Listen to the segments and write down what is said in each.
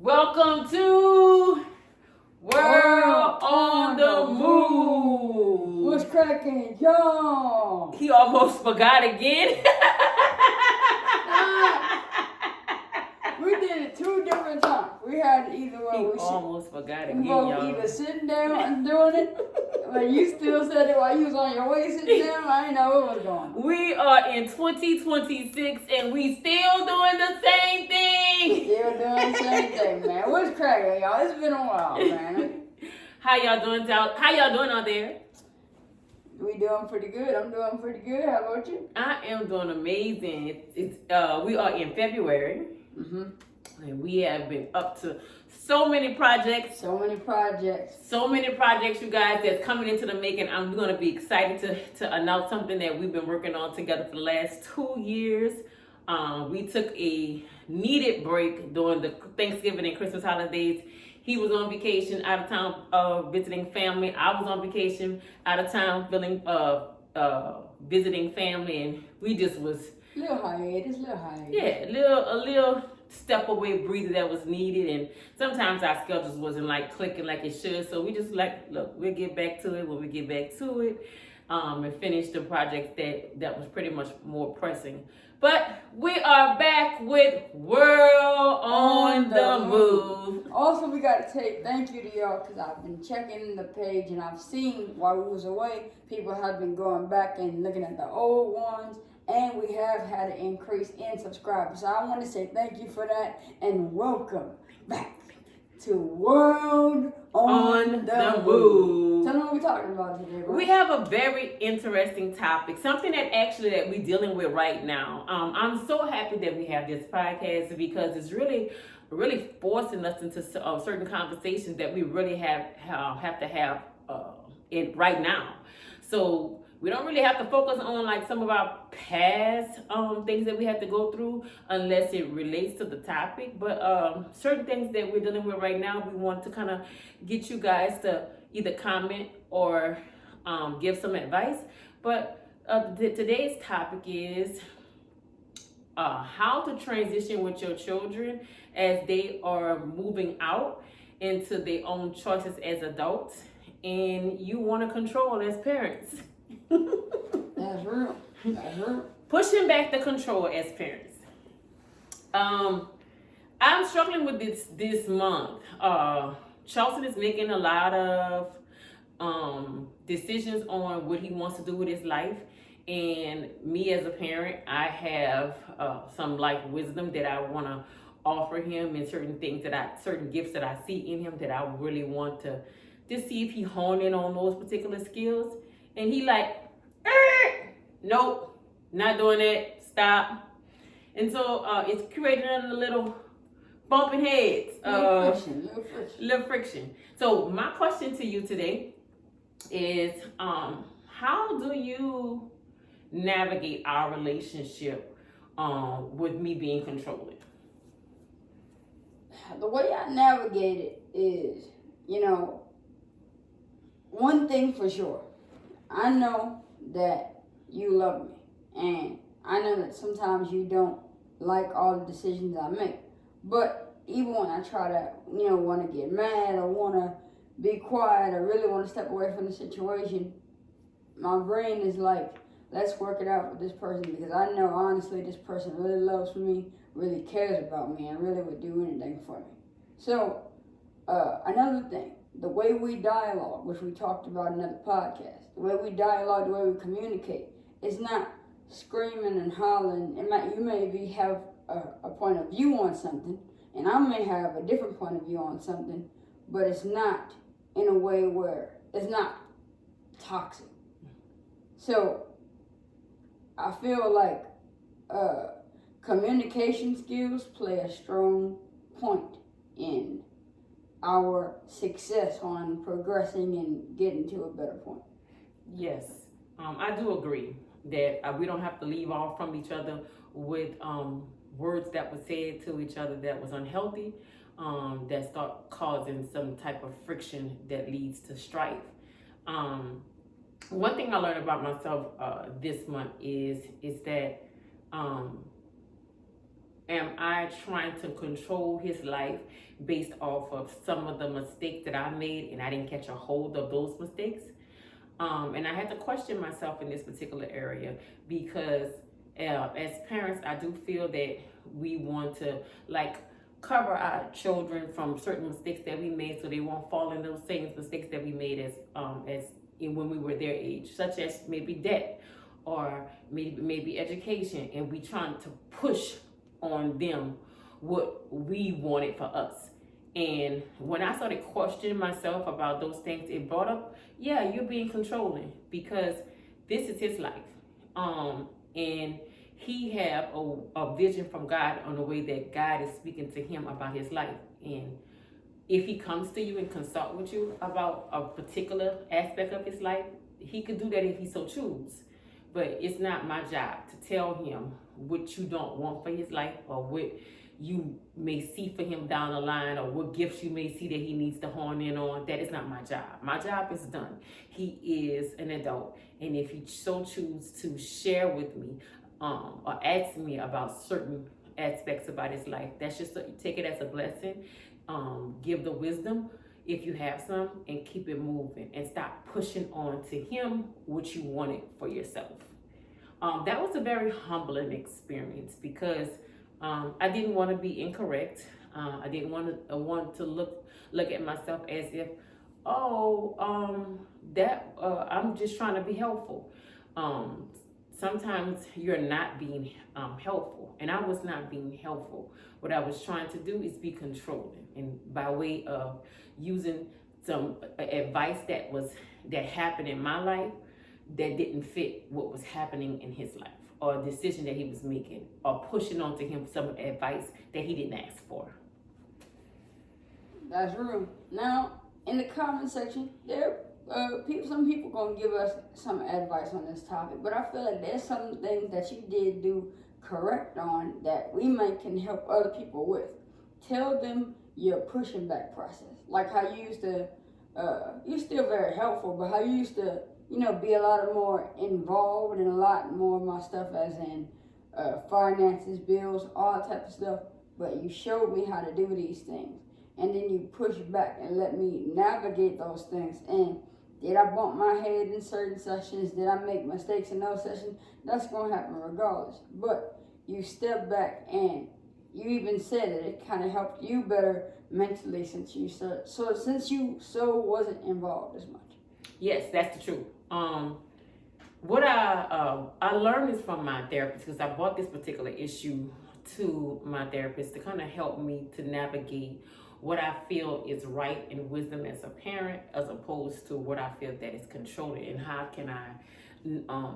Welcome to World on the Move. What's cracking, y'all? He almost forgot again. We did it 2 different times. We had either He way. almost forgot again, We both y'all. either sitting down and doing it, but you still said it while you was on your way sitting down. I didn't know what was going on. We are in 2026 and we still doing the same thing. Still doing the same thing, man. What's cracking, y'all? It's been a while, man. How y'all doing out there? We doing pretty good. I'm doing pretty good. How about you? I am doing amazing. We are in February. And we have been up to so many projects. So many projects, You guys, that's coming into the making. I'm going to be excited to announce something that we've been working on together for the last 2 years. We took a needed break during the Thanksgiving and Christmas holidays. He was on vacation out of town visiting family. I was on vacation out of town visiting family, and we just was little hiatus. Yeah, a little step away breather that was needed, and sometimes our schedules wasn't like clicking like it should. So we just look, we'll get back to it when we get back to it, and finish the project that was pretty much more pressing. But we are back with World on the Move. Also, we got to say thank you to y'all because I've been checking the page and I've seen while we was away, people have been going back and looking at the old ones. And we have had an increase in subscribers. So I want to say thank you for that and welcome back to World on the Move. Tell them what we're talking about today, bro. We have a very interesting topic, something that we're dealing with right now. I'm so happy that we have this podcast because it's really forcing us into certain conversations that we really have to have right now. So we don't really have to focus on like some of our past things that we have to go through unless it relates to the topic. But certain things that we're dealing with right now, we want to kind of get you guys to either comment or give some advice. But today's topic is how to transition with your children as they are moving out into their own choices as adults, and you want to control as parents. That's real. Pushing back the control as parents. I'm struggling with this month. Charleston is making a lot of decisions on what he wants to do with his life. And me as a parent, I have some life wisdom that I want to offer him, and certain gifts that I see in him that I really want to see if he hone in on those particular skills. And he like, nope, not doing that, stop. And so it's creating a little bumping heads. Little friction. So my question to you today is, how do you navigate our relationship with me being controlling? The way I navigate it is, one thing for sure. I know that you love me, and I know that sometimes you don't like all the decisions I make. But even when I try to, want to get mad or want to be quiet or really want to step away from the situation, my brain is like, let's work it out with this person, because I know honestly this person really loves me, really cares about me, and really would do anything for me. So, another thing, the way we dialogue, which we talked about in another podcast, the way we dialogue, the way we communicate, is not screaming and hollering. You may have a point of view on something, and I may have a different point of view on something, but it's not in a way where it's not toxic. So I feel like communication skills play a strong point in our success on progressing and getting to a better point. Yes, I do agree that we don't have to leave off from each other with words that were said to each other that was unhealthy, that start causing some type of friction that leads to strife. One thing I learned about myself this month is that am I trying to control his life based off of some of the mistakes that I made and I didn't catch a hold of those mistakes? And I had to question myself in this particular area because as parents, I do feel that we want to like cover our children from certain mistakes that we made so they won't fall in those same mistakes that we made as when we were their age, such as maybe debt or maybe education, and we trying to push on them what we wanted for us. And when I started questioning myself about those things, it brought up, yeah, you're being controlling because this is his life. And he have a vision from God on the way that God is speaking to him about his life. And if he comes to you and consult with you about a particular aspect of his life, he could do that if he so choose. But it's not my job to tell him what you don't want for his life or what you may see for him down the line or what gifts you may see that he needs to hone in on. That is not my job. My job is done. He is an adult. And if he so choose to share with me or ask me about certain aspects about his life, that's just take it as a blessing. Give the wisdom if you have some and keep it moving and stop pushing on to him what you wanted for yourself. That was a very humbling experience because I didn't want to be incorrect. I didn't want to look at myself as if, I'm just trying to be helpful. Sometimes you're not being helpful, and I was not being helpful. What I was trying to do is be controlling, and by way of using some advice that happened in my life that didn't fit what was happening in his life, or a decision that he was making, or pushing on to him some advice that he didn't ask for. That's real. Now, in the comment section, some people gonna give us some advice on this topic, but I feel like there's some things that you did do correct on that we might can help other people with. Tell them your pushing back process, like how you used to. You're still very helpful, but how you used to, be a lot more involved in a lot more of my stuff, as in finances, bills, all type of stuff. But you showed me how to do these things, and then you pushed back and let me navigate those things. And did I bump my head in certain sessions? Did I make mistakes in those sessions? That's going to happen regardless. But you stepped back and you even said that it kind of helped you better mentally since you wasn't involved as much. Yes, that's the truth. What I learned is from my therapist, because I brought this particular issue to my therapist to kind of help me to navigate what I feel is right and wisdom as a parent, as opposed to what I feel that is controlling, and how can I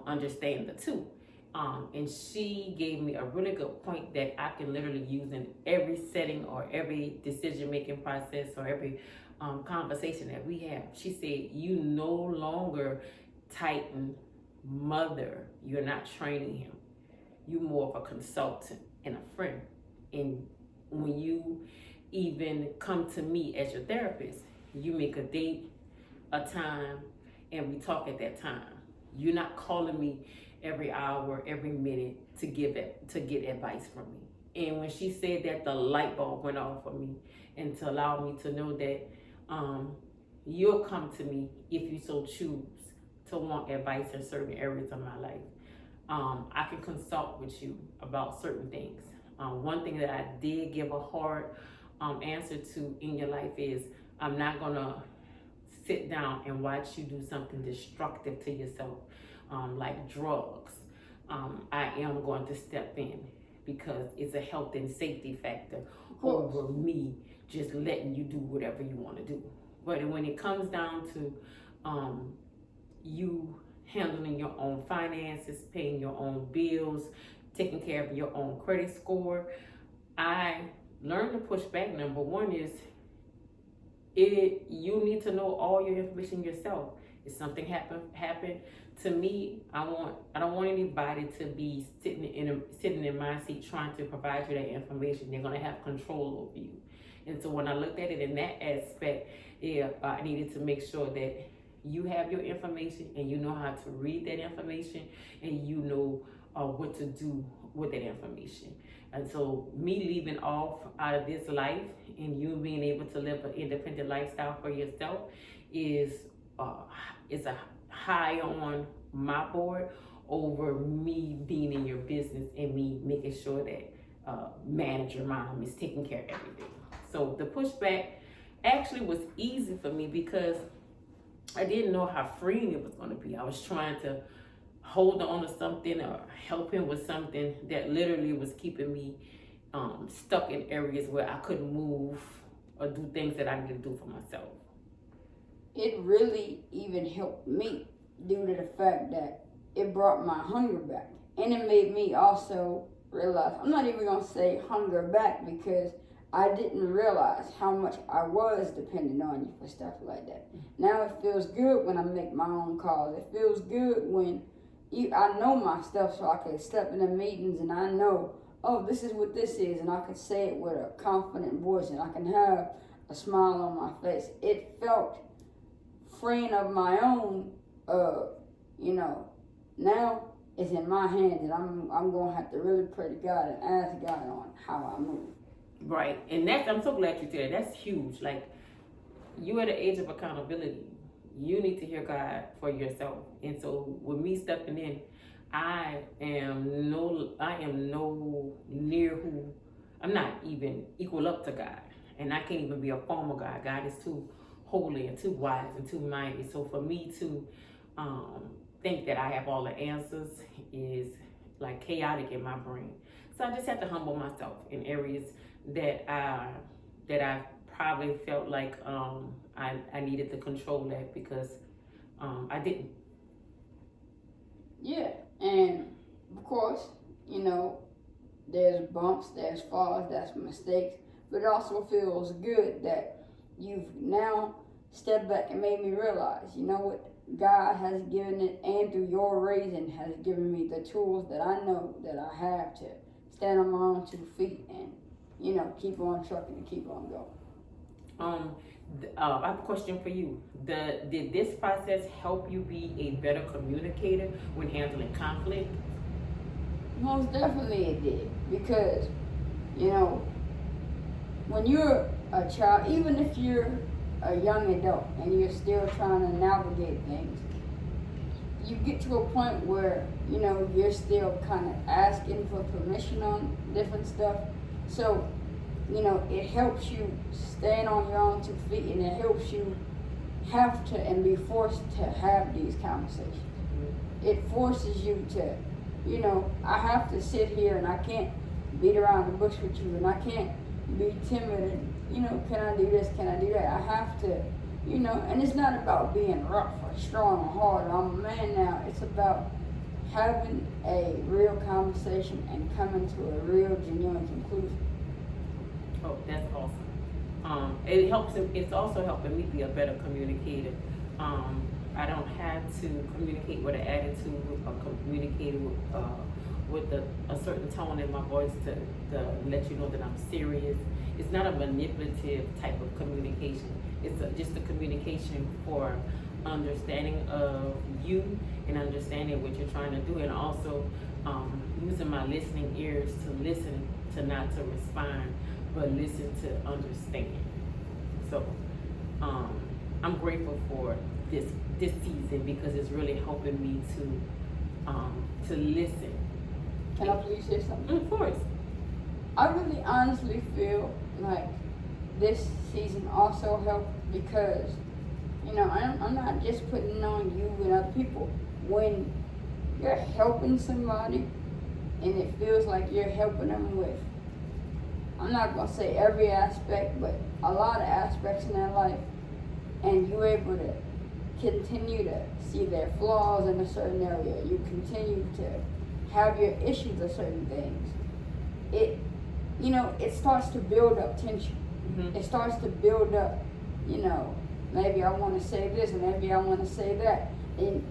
understand the two. And she gave me a really good point that I can literally use in every setting or every decision-making process or every conversation that we have. She said, you no longer tighten mother. You're not training him. You're more of a consultant and a friend. And when you even come to me as your therapist, you make a date, a time, and we talk at that time. You're not calling me every hour, every minute to get advice from me. And when she said that, the light bulb went off for me, and to allow me to know that you'll come to me if you so choose to want advice in certain areas of my life. I can consult with you about certain things. One thing that I did give a hard answer to in your life is, I'm not gonna sit down and watch you do something destructive to yourself, like drugs. I am going to step in because it's a health and safety factor over me just letting you do whatever you want to do. But when it comes down to you handling your own finances, paying your own bills, taking care of your own credit score, I learned to push back. Number one is you need to know all your information yourself. If something happened to me, I don't want anybody to be sitting in my seat trying to provide you that information. They're gonna have control over you. And so when I looked at it in that aspect, I needed to make sure that you have your information and you know how to read that information and you know what to do with that information. And so me leaving off out of this life and you being able to live an independent lifestyle for yourself is is a high on my board over me being in your business and me making sure that manager mom is taking care of everything. So the pushback actually was easy for me because I didn't know how freeing it was going to be. I was trying to hold on to something or help him with something that literally was keeping me stuck in areas where I couldn't move or do things that I needed to do for myself. It really even helped me due to the fact that it brought my hunger back. And it made me also realize, I'm not even going to say hunger back because I didn't realize how much I was dependent on you for stuff like that. Now it feels good when I make my own calls. It feels good when I know my stuff so I can step in the meetings and I know, oh, this is what this is, and I can say it with a confident voice and I can have a smile on my face. It felt freeing of my own, now it's in my hands and I'm going to have to really pray to God and ask God on how I move. Right, and I'm so glad you said that. That's huge. Like, you at the age of accountability, you need to hear God for yourself. And so with me stepping in, I am no near who, I'm not even equal up to God. And I can't even be a form of God. God is too holy and too wise and too mighty. So for me to think that I have all the answers is like chaotic in my brain. So I just have to humble myself in areas that I probably felt like I needed to control that because I didn't. Yeah, and of course, there's bumps, there's falls, there's mistakes, but it also feels good that you've now stepped back and made me realize, you know what, God has given it, and through your raising has given me the tools that I know that I have to stand on my own 2 feet and, keep on trucking and keep on going. I have a question for you. Did this process help you be a better communicator when handling conflict? Most definitely it did, because, when you're a child, even if you're a young adult and you're still trying to navigate things, you get to a point where, you're still kind of asking for permission on different stuff. So, it helps you stand on your own 2 feet, and it helps you have to and be forced to have these conversations. It forces you to, I have to sit here and I can't beat around the bush with you, and I can't be timid and, can I do this, can I do that? I have to, and it's not about being rough or strong or hard. I'm a man now. It's about having a real conversation and coming to a real, genuine conclusion. Oh, that's awesome. It helps. It's also helping me be a better communicator. I don't have to communicate with an attitude or communicate with a certain tone in my voice to let you know that I'm serious. It's not a manipulative type of communication. It's just a communication for understanding of you and understanding what you're trying to do, and also using my listening ears to listen, to not to respond, but listen to understand. So I'm grateful for this season because it's really helping me to listen. Can I please say something? Of course. I really honestly feel like this season also helped because, I'm not just putting on you and other people. When you're helping somebody and it feels like you're helping them with, I'm not going to say every aspect, but a lot of aspects in their life, and you're able to continue to see their flaws in a certain area, you continue to have your issues with certain things, it starts to build up tension. Mm-hmm. It starts to build up, maybe I want to say this and maybe I want to say that, and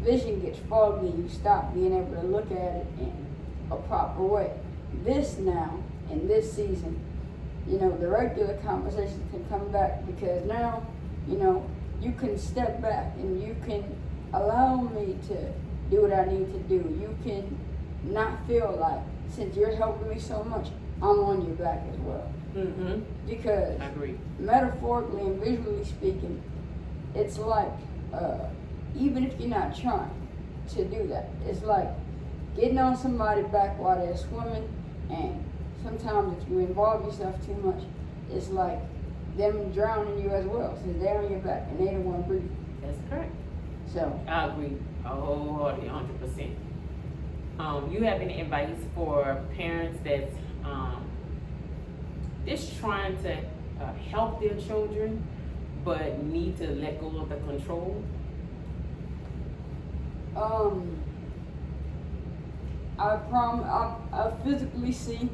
vision gets foggy, you stop being able to look at it in a proper way. This now, in this season, the regular conversations can come back because now, you can step back and you can allow me to do what I need to do. You can not feel like since you're helping me so much, I'm on your back as well. Mm-hmm. Because I agree. metaphorically and visually speaking, it's like even if you're not trying to do that, it's like getting on somebody's back while they're swimming, and sometimes if you involve yourself too much, it's like them drowning you as well, since they're on your back and they don't want to breathe. That's correct. So I agree wholeheartedly, 100%. You have any advice for parents that's just trying to help their children, but need to let go of the control? I physically see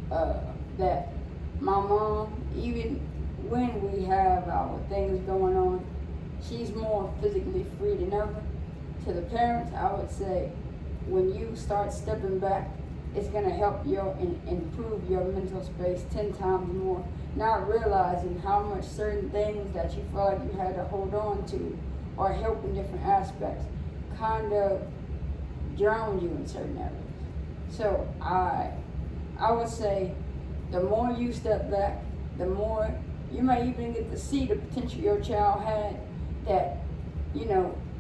that my mom, even when we have our things going on, she's more physically free than ever. To the parents, I would say, when you start stepping back, it's gonna help improve your mental space 10 times more. Not realizing how much certain things that you felt like you had to hold on to or help in different aspects kind of drown you in certain areas. So I would say the more you step back, the more you might even get to see the potential your child had that,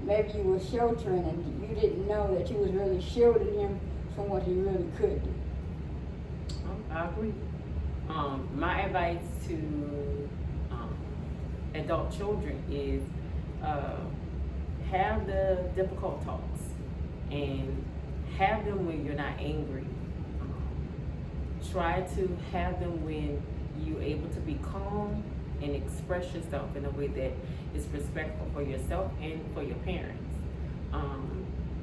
maybe you were sheltering and you didn't know that you was really shielding him from what he really could do. I agree. My advice to adult children is have the difficult talks and have them when you're not angry. Try to have them when you're able to be calm and express yourself in a way that is respectful for yourself and for your parents.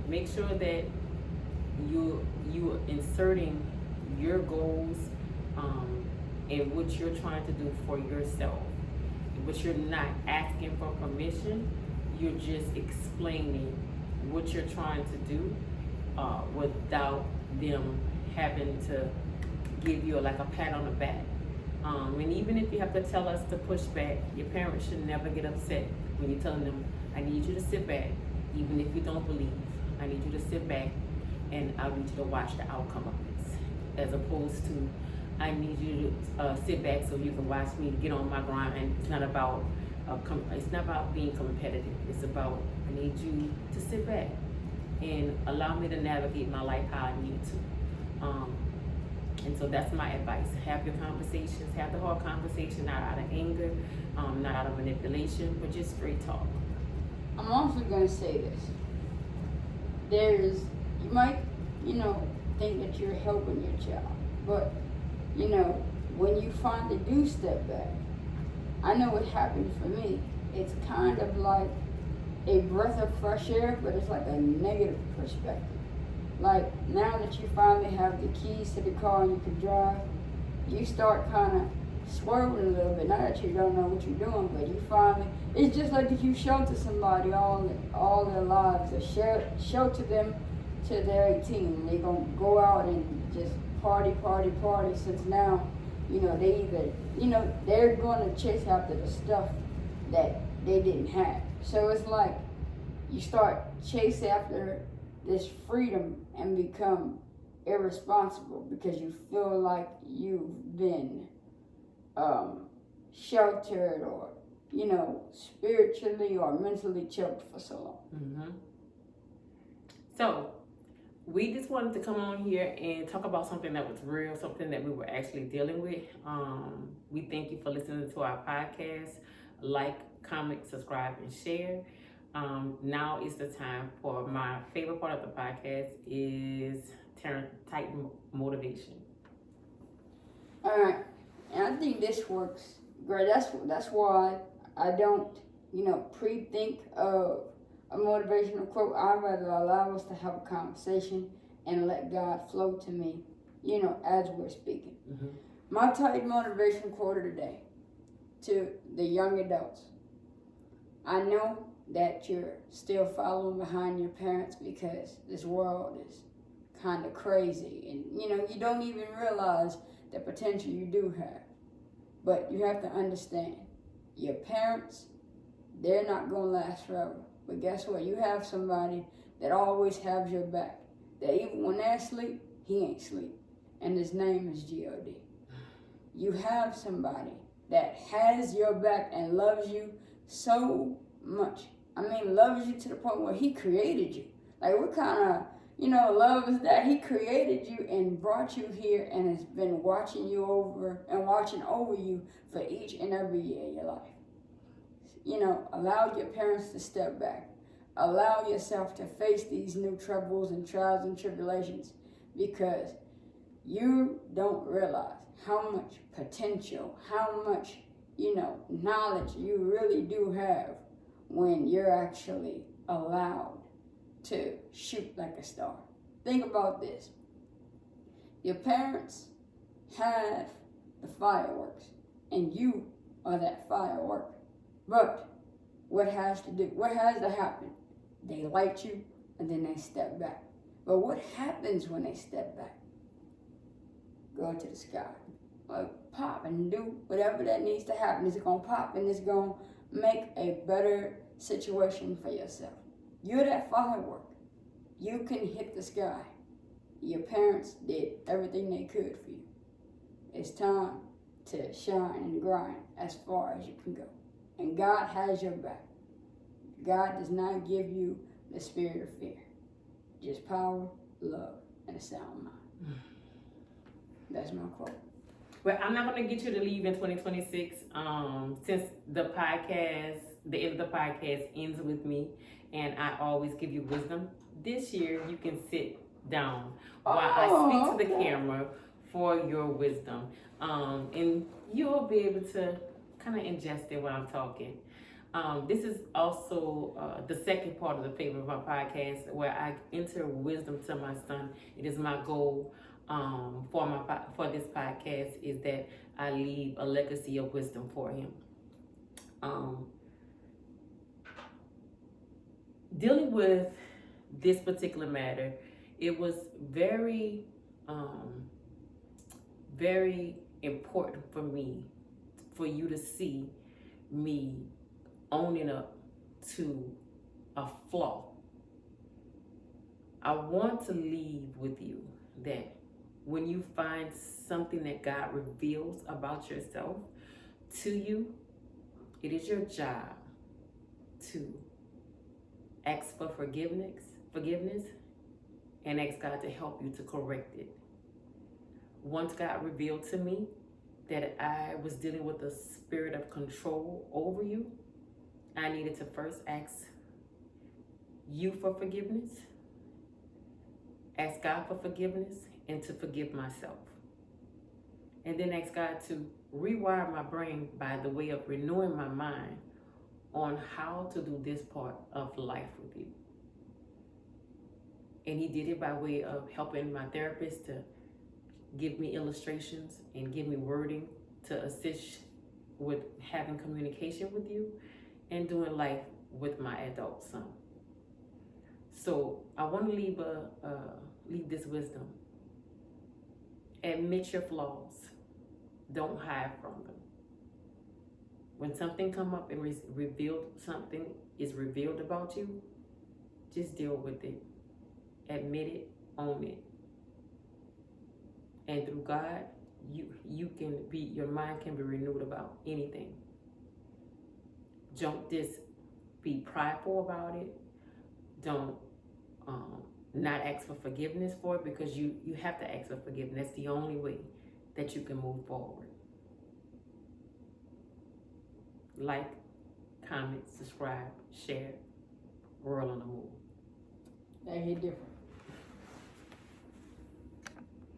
Make sure that you inserting your goals and what you're trying to do for yourself. But you're not asking for permission. You're just explaining what you're trying to do without them having to give you like a pat on the back. And even if you have to tell us to push back, your parents should never get upset when you're telling them, I need you to sit back, even if you don't believe. I need you to sit back and I need you to watch the outcome of this. As opposed to, I need you to sit back so you can watch me get on my grind. It's not about being competitive. It's about, I need you to sit back and allow me to navigate my life how I need to. And so that's my advice. Have your conversations, have the hard conversation, not out of anger, not out of manipulation, but just straight talk. I'm also going to say this. You might, think that you're helping your child, but, when you finally do step back, I know what happened for me. It's kind of like a breath of fresh air, but it's like a negative perspective. Like, now that you finally have the keys to the car and you can drive, you start kind of swerving a little bit. Not that you don't know what you're doing, but you finally, it's just like if you shelter somebody all their lives, or shelter them to their 18, and they're going to go out and just party, since now, they're going to chase after the stuff that they didn't have. So it's like you start chase after this freedom and become irresponsible because you feel like you've been sheltered or, spiritually or mentally choked for so long. Mm-hmm. So we just wanted to come on here and talk about something that was real, something that we were actually dealing with. We thank you for listening to our podcast. Like, comment, subscribe, and share. Now is the time for my favorite part of the podcast is Titan motivation. All right, and I think this works great. That's why I don't, pre-think of a motivational quote. I'd rather allow us to have a conversation and let God flow to me, as we're speaking. Mm-hmm. My Titan motivation quote of the day to the young adults. I know that you're still following behind your parents because this world is kind of crazy and you don't even realize the potential you do have. But you have to understand, your parents, they're not going to last forever. But guess what? You have somebody that always has your back. That even when they're asleep, he ain't sleep. And his name is God. You have somebody that has your back and loves you so much. I mean, loves you to the point where he created you. Like, what kind of, love is that? He created you and brought you here and has been watching you over and watching over you for each and every year of your life. Allow your parents to step back. Allow yourself to face these new troubles and trials and tribulations, because you don't realize how much potential, how much, knowledge you really do have when you're actually allowed to shoot like a star. Think about this. Your parents have the fireworks, and you are that firework. But what has to happen? They light you, and then they step back. But what happens when they step back? Go to the sky. Pop and do whatever that needs to happen. It's going to pop, and it's going to make a better situation for yourself. You're that firework. You can hit the sky. Your parents did everything they could for you. It's time to shine and grind as far as you can go. And God has your back. God does not give you the spirit of fear. Just power, love, and a sound mind. That's my quote. Well, I'm not going to get you to leave in 2026. Since the end of the podcast ends with me, and I always give you wisdom. This year, you can sit down while I speak to the camera for your wisdom. And you'll be able to kind of ingest it while I'm talking. This is also the second part of the favor of my podcast, where I enter wisdom to my son. It is my goal for this podcast is that I leave a legacy of wisdom for him. Dealing with this particular matter, it was very, very important for you to see me owning up to a flaw. I want to leave with you that when you find something that God reveals about yourself to you, it is your job to ask for forgiveness, and ask God to help you to correct it. Once God revealed to me that I was dealing with a spirit of control over you, I needed to first ask you for forgiveness, ask God for forgiveness, and to forgive myself. And then ask God to rewire my brain by the way of renewing my mind on how to do this part of life with you. And he did it by way of helping my therapist to give me illustrations and give me wording to assist with having communication with you and doing life with my adult son. So I want to leave this wisdom. Admit your flaws. Don't hide from them. When something come up and something is revealed about you, just deal with it. Admit it, own it. And through God, your mind can be renewed about anything. Don't just be prideful about it. Don't not ask for forgiveness for it, because you have to ask for forgiveness. That's the only way that you can move forward. Like, comment, subscribe, share. World on the Move. That hit different.